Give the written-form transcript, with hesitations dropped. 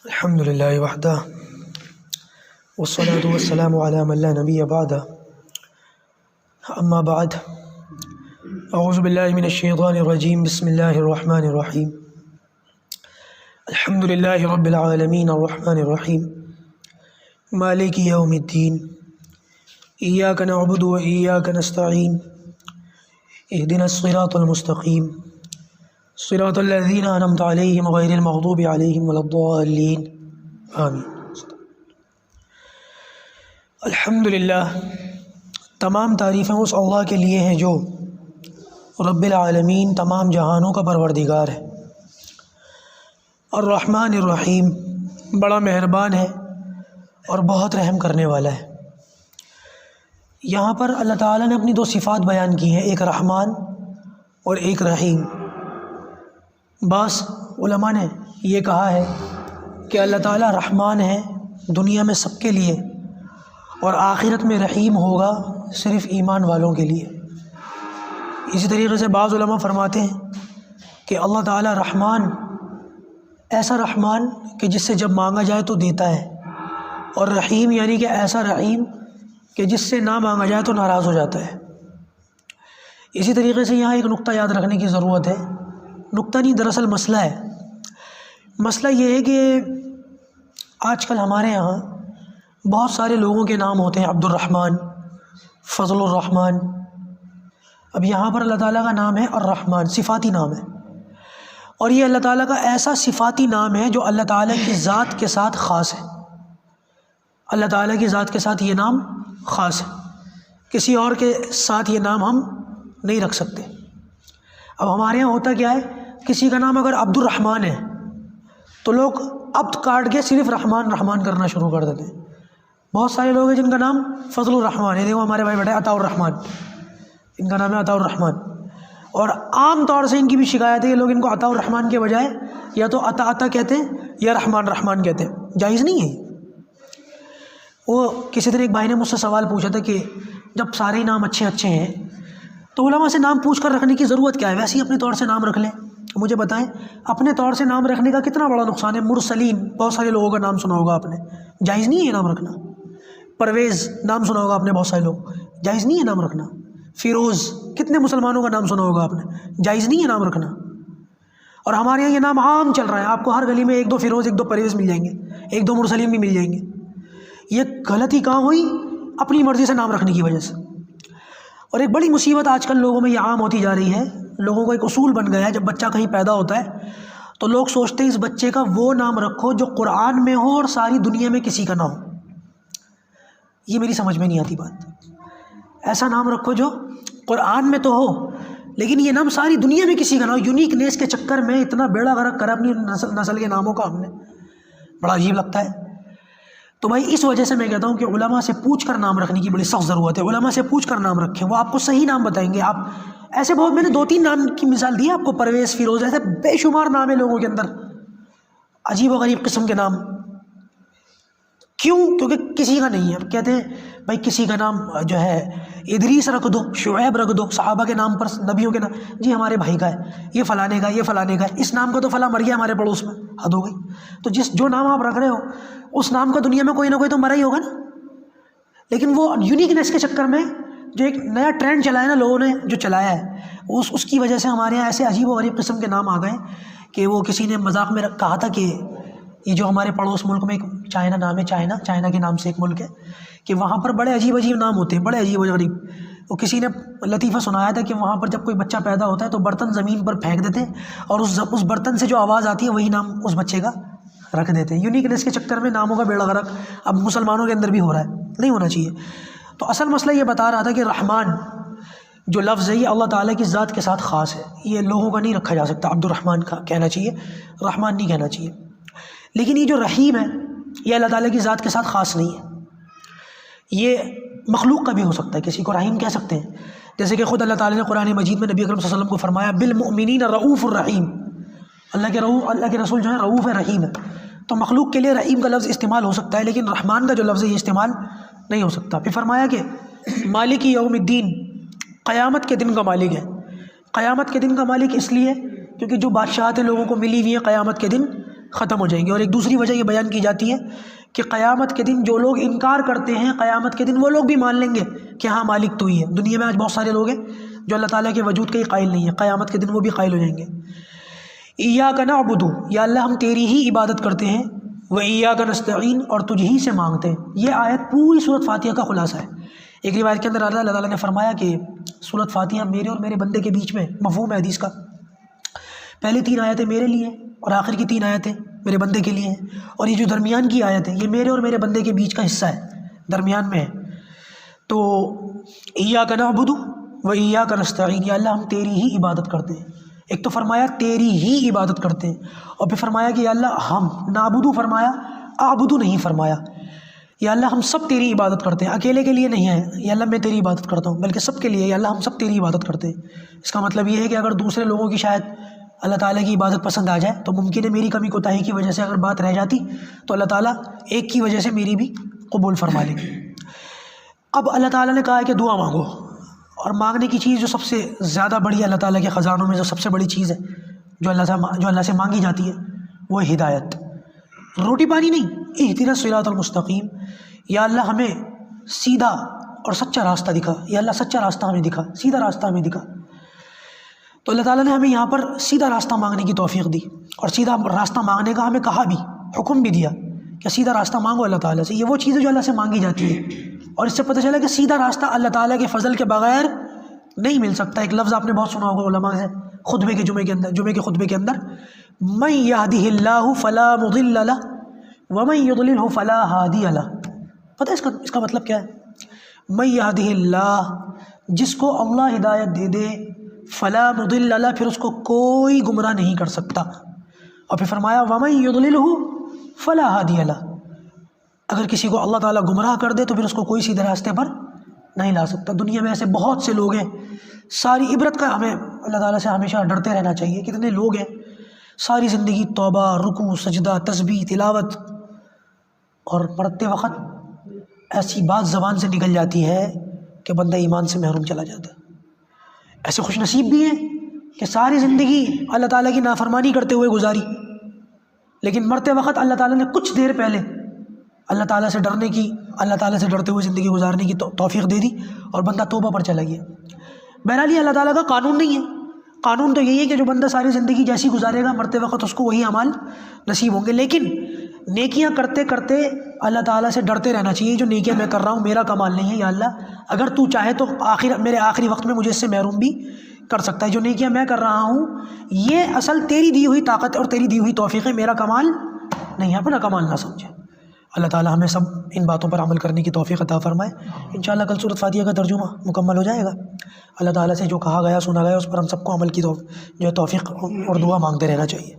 الحمدللہ وحدہ والصلاة والسلام علی من لا نبی بعدہ اما بعد اعوذ باللہ من الشیطان الرجیم بسم اللہ الرحمن الرحیم الحمدللہ رب العالمین الرحمن الرحیم مالک یوم الدین ایاک نعبد و ایاک نستعین اہدنا الصراط المستقیم صراط الذین انعمت علیہم غیر المغضوب علیہم ولا الضالین آمین۔ الحمدللہ، تمام تعریفیں اس اللہ کے لیے ہیں جو رب العالمین، تمام جہانوں کا پروردگار ہے۔ الرحمن الرحیم، بڑا مہربان ہے اور بہت رحم کرنے والا ہے۔ یہاں پر اللہ تعالیٰ نے اپنی دو صفات بیان کی ہیں، ایک رحمان اور ایک رحیم۔ بعض علماء نے یہ کہا ہے کہ اللہ تعالیٰ رحمان ہے دنیا میں سب کے لیے، اور آخرت میں رحیم ہوگا صرف ایمان والوں کے لیے۔ اسی طریقے سے بعض علماء فرماتے ہیں کہ اللہ تعالیٰ رحمان، ایسا رحمان کہ جس سے جب مانگا جائے تو دیتا ہے، اور رحیم یعنی کہ ایسا رحیم کہ جس سے نہ مانگا جائے تو ناراض ہو جاتا ہے۔ اسی طریقے سے یہاں ایک نقطہ یاد رکھنے کی ضرورت ہے، نقطہ نہیں دراصل مسئلہ ہے۔ مسئلہ یہ ہے کہ آج کل ہمارے یہاں بہت سارے لوگوں کے نام ہوتے ہیں، عبد الرحمن، فضل الرحمن۔ اب یہاں پر اللہ تعالیٰ کا نام ہے الرحمن، صفاتی نام ہے، اور یہ اللہ تعالیٰ کا ایسا صفاتی نام ہے جو اللہ تعالیٰ کی ذات کے ساتھ خاص ہے۔ اللہ تعالیٰ کی ذات کے ساتھ یہ نام خاص ہے، کسی اور کے ساتھ یہ نام ہم نہیں رکھ سکتے۔ اب ہمارے یہاں ہوتا کیا ہے، کسی کا نام اگر عبد الرحمن ہے تو لوگ عبد کاٹ کے صرف رحمان رحمان کرنا شروع کر دیتے ہیں۔ بہت سارے لوگ ہیں جن کا نام فضل الرحمن ہے، دیکھو ہمارے بھائی بیٹھے عطاء الرحمن، ان کا نام ہے عطاء الرحمن، اور عام طور سے ان کی بھی شکایت ہے کہ لوگ ان کو عطاء الرحمن کے بجائے یا تو عطا کہتے ہیں یا رحمان رحمان کہتے ہیں۔ جائز نہیں ہے۔ وہ کسی دن ایک بھائی نے مجھ سے سوال پوچھا تھا کہ جب سارے ہی نام اچھے اچھے ہیں تو علماء سے نام پوچھ کر رکھنے کی ضرورت کیا ہے، ویسے ہی اپنے طور سے نام رکھ لیں۔ مجھے بتائیں اپنے طور سے نام رکھنے کا کتنا بڑا نقصان ہے۔ مرسلین، بہت سارے لوگوں کا نام سنا ہوگا آپ نے، جائز نہیں ہے یہ نام رکھنا۔ پرویز نام سنا ہوگا آپ نے، بہت سارے لوگ، جائز نہیں ہے نام رکھنا۔ فیروز، کتنے مسلمانوں کا نام سنا ہوگا آپ نے، جائز نہیں ہے نام رکھنا۔ اور ہمارے یہاں یہ نام عام چل رہا ہے، آپ کو ہر گلی میں ایک دو فیروز، ایک دو پرویز مل جائیں گے، ایک دو مرسلین بھی مل جائیں گے۔ یہ غلطی کہاں ہوئی؟ اپنی مرضی سے نام رکھنے کی وجہ سے۔ اور ایک بڑی مصیبت آج کل لوگوں میں یہ عام ہوتی جا رہی ہے، لوگوں کو ایک اصول بن گیا ہے، جب بچہ کہیں پیدا ہوتا ہے تو لوگ سوچتے ہیں اس بچے کا وہ نام رکھو جو قرآن میں ہو اور ساری دنیا میں کسی کا نہ ہو۔ یہ میری سمجھ میں نہیں آتی بات۔ ایسا نام رکھو جو قرآن میں تو ہو لیکن یہ نام ساری دنیا میں کسی کا نہ ہو۔ یونیکنیس کے چکر میں اتنا بیڑا غرق کرا اپنی نسل کے ناموں کا ہم نے، بڑا عجیب لگتا ہے۔ تو بھائی اس وجہ سے میں کہتا ہوں کہ علماء سے پوچھ کر نام رکھنے کی بڑی سخت ضرورت ہے۔ علماء سے پوچھ کر نام رکھیں، وہ آپ کو صحیح نام بتائیں گے۔ آپ ایسے بہت، میں نے دو تین نام کی مثال دی ہے آپ کو، پرویز، فیروز، ایسے بے شمار نام ہے لوگوں کے اندر، عجیب و غریب قسم کے نام۔ کیوں؟ کیونکہ کسی کا نہیں ہے۔ اب کہتے ہیں بھائی کسی کا نام جو ہے ادریس رکھ دو، شعیب رکھ دو، صحابہ کے نام پر، نبیوں کے نام، جی ہمارے بھائی کا ہے، یہ فلانے کا، یہ فلانے کا ہے، اس نام کا تو فلاں مر گیا ہمارے پڑوس میں، حد ہو گئی۔ تو جو نام آپ رکھ رہے ہو اس نام کا دنیا میں کوئی نہ کوئی تو مرا ہی ہوگا نا۔ لیکن وہ یونیکنیس کے چکر میں جو ایک نیا ٹرینڈ چلایا نا لوگوں نے، جو چلایا ہے، اس کی وجہ سے ہمارے یہاں ایسے عجیب و غریب قسم کے نام آ گئے کہ وہ کسی نے مذاق میں کہا تھا کہ یہ جو ہمارے پڑوس ملک میں ایک چائنا نام ہے، چائنا کے نام سے ایک ملک ہے، کہ وہاں پر بڑے عجیب عجیب نام ہوتے ہیں، بڑے عجیب و غریب۔ وہ کسی نے لطیفہ سنایا تھا کہ وہاں پر جب کوئی بچہ پیدا ہوتا ہے تو برتن زمین پر پھینک دیتے ہیں اور اس برتن سے جو آواز آتی ہے وہی نام اس بچے کا رکھ دیتے ہیں۔ یونیکنیس کے چکر میں ناموں کا بیڑا غرق اب مسلمانوں کے اندر بھی ہو رہا ہے، نہیں ہونا چاہیے۔ تو اصل مسئلہ یہ بتا رہا تھا کہ رحمان جو لفظ ہے یہ اللہ تعالیٰ کی ذات کے ساتھ خاص ہے، یہ لوگوں کا نہیں رکھا جا سکتا۔ عبد الرحمن کا کہنا چاہیے، رحمان نہیں کہنا چاہیے۔ لیکن یہ جو رحیم ہے یہ اللہ تعالیٰ کی ذات کے ساتھ خاص نہیں ہے، یہ مخلوق کا بھی ہو سکتا ہے، کسی کو رحیم کہہ سکتے ہیں، جیسے کہ خود اللہ تعالیٰ نے قرآن مجید میں نبی اکرم صلی اللہ علیہ وسلم کو فرمایا بالمؤمنین رؤوف الرحیم، اللہ کے رسول جو ہے رؤوف ہے، رحیم ہے۔ تو مخلوق کے لیے رحیم کا لفظ استعمال ہو سکتا ہے لیکن رحمان کا جو لفظ ہے یہ استعمال نہیں ہو سکتا۔ پھر فرمایا کہ مالک یوم الدین، قیامت کے دن کا مالک ہے۔ قیامت کے دن کا مالک اس لیے کیونکہ جو بادشاہتیں لوگوں کو ملی ہوئی ہیں قیامت کے دن ختم ہو جائیں گے۔ اور ایک دوسری وجہ یہ بیان کی جاتی ہے کہ قیامت کے دن جو لوگ انکار کرتے ہیں قیامت کے دن وہ لوگ بھی مان لیں گے کہ ہاں مالک تو ہی ہے۔ دنیا میں آج بہت سارے لوگ ہیں جو اللہ تعالیٰ کے وجود کے ہی قائل نہیں ہیں، قیامت کے دن وہ بھی قائل ہو جائیں گے۔ ایاک نعبد، یا اللہ ہم تیری ہی عبادت کرتے ہیں، و ایاک نستعین، اور تجھ ہی سے مانگتے ہیں۔ یہ آیت پوری سورۃ فاتحہ کا خلاصہ ہے۔ ایک روایت کے اندر اللہ تعالیٰ نے فرمایا کہ سورۃ فاتحہ میرے اور میرے بندے کے بیچ میں مفہوم ہے حدیث کا، پہلی 3 آیتیں میرے لیے اور آخر کی 3 آیتیں میرے بندے کے لیے ہیں، اور یہ جو درمیان کی آیت ہے یہ میرے اور میرے بندے کے بیچ کا حصہ ہے، درمیان میں ہے۔ تو ایاک نعبد و ایاک نستعین، یا اللہ ہم تیری ہی عبادت کرتے ہیں۔ ایک تو فرمایا تیری ہی عبادت کرتے ہیں، اور پھر فرمایا کہ یا اللہ ہم، نعبدو فرمایا، اعبدو نہیں فرمایا، یا اللہ ہم سب تیری عبادت کرتے ہیں، اکیلے کے لیے نہیں ہے یا اللہ میں تیری عبادت کرتا ہوں، بلکہ سب کے لیے، یا اللہ ہم سب تیری عبادت کرتے ہیں۔ اس کا مطلب یہ ہے کہ اگر دوسرے لوگوں کی شاید اللہ تعالیٰ کی عبادت پسند آ جائے تو ممکن ہے میری کمی کوتاہی کی وجہ سے اگر بات رہ جاتی تو اللہ تعالیٰ ایک کی وجہ سے میری بھی قبول فرما لے۔ اب اللہ تعالیٰ نے کہا ہے کہ دعا مانگو، اور مانگنے کی چیز جو سب سے زیادہ بڑی اللہ تعالیٰ کے خزانوں میں جو سب سے بڑی چیز ہے جو اللہ سے مانگی جاتی ہے وہ ہدایت، روٹی پانی نہیں، اہدنا الصراط المستقیم، یا اللہ ہمیں سیدھا اور سچا راستہ دکھا، یا اللہ سچا راستہ ہمیں دکھا، سیدھا راستہ ہمیں دکھا۔ تو اللہ تعالیٰ نے ہمیں یہاں پر سیدھا راستہ مانگنے کی توفیق دی، اور سیدھا راستہ مانگنے کا ہمیں کہا بھی، حکم بھی دیا کہ سیدھا راستہ مانگو اللہ تعالیٰ سے۔ یہ وہ چیزیں جو اللہ سے مانگی جاتی ہے، اور اس سے پتہ چلا کہ سیدھا راستہ اللہ تعالیٰ کے فضل کے بغیر نہیں مل سکتا۔ ایک لفظ آپ نے بہت سنا ہوگا علماء سے خطبے کے جمعے کے خطبے کے اندر، من یہدہ اللہ فلا مضل لہ ومن یضللہ فلا ہادی لہ۔ پتہ ہے اس کا مطلب کیا ہے؟ من یہدہ اللہ، جس کو اللہ ہدایت دے دے، فلا مضل لہ، پھر اس کو کوئی گمراہ نہیں کر سکتا، اور پھر فرمایا ومن یضللہ فلا ہادی لہ، اگر کسی کو اللہ تعالیٰ گمراہ کر دے تو پھر اس کو کوئی سیدھے راستے پر نہیں لا سکتا۔ دنیا میں ایسے بہت سے لوگ ہیں، ساری عبرت کا ہمیں اللہ تعالیٰ سے ہمیشہ ڈرتے رہنا چاہیے۔ کتنے لوگ ہیں ساری زندگی توبہ، رکوع، سجدہ، تسبیح، تلاوت، اور مرتے وقت ایسی بات زبان سے نکل جاتی ہے کہ بندہ ایمان سے محروم چلا جاتا ہے۔ ایسے خوش نصیب بھی ہیں کہ ساری زندگی اللہ تعالیٰ کی نافرمانی کرتے ہوئے گزاری، لیکن مرتے وقت اللہ تعالیٰ نے کچھ دیر پہلے اللہ تعالیٰ سے ڈرنے کی، اللہ تعالیٰ سے ڈرتے ہوئے زندگی گزارنے کی توفیق دے دی، اور بندہ توبہ پر چلا گیا۔ بہرحال یہ اللہ تعالیٰ کا قانون نہیں ہے، قانون تو یہی ہے کہ جو بندہ ساری زندگی جیسی گزارے گا مرتے وقت اس کو وہی اعمال نصیب ہوں گے، لیکن نیکیاں کرتے کرتے اللہ تعالیٰ سے ڈرتے رہنا چاہیے۔ جو نیکیاں میں کر رہا ہوں میرا کمال نہیں ہے، یا اللہ اگر تو چاہے تو میرے آخری وقت میں مجھے اس سے محروم بھی کر سکتا ہے۔ جو نیکیاں میں کر رہا ہوں یہ اصل تیری دی ہوئی طاقت اور تیری دی ہوئی توفیق ہے، میرا کمال نہیں ہے، اپنا کمال نہ سمجھے۔ اللہ تعالیٰ ہمیں سب ان باتوں پر عمل کرنے کی توفیق عطا فرمائے۔ انشاءاللہ کل سورۃ فاتحہ کا ترجمہ مکمل ہو جائے گا۔ اللہ تعالیٰ سے جو کہا گیا سنا گیا اس پر ہم سب کو عمل کی جو ہے توفیق اور دعا مانگتے رہنا چاہیے۔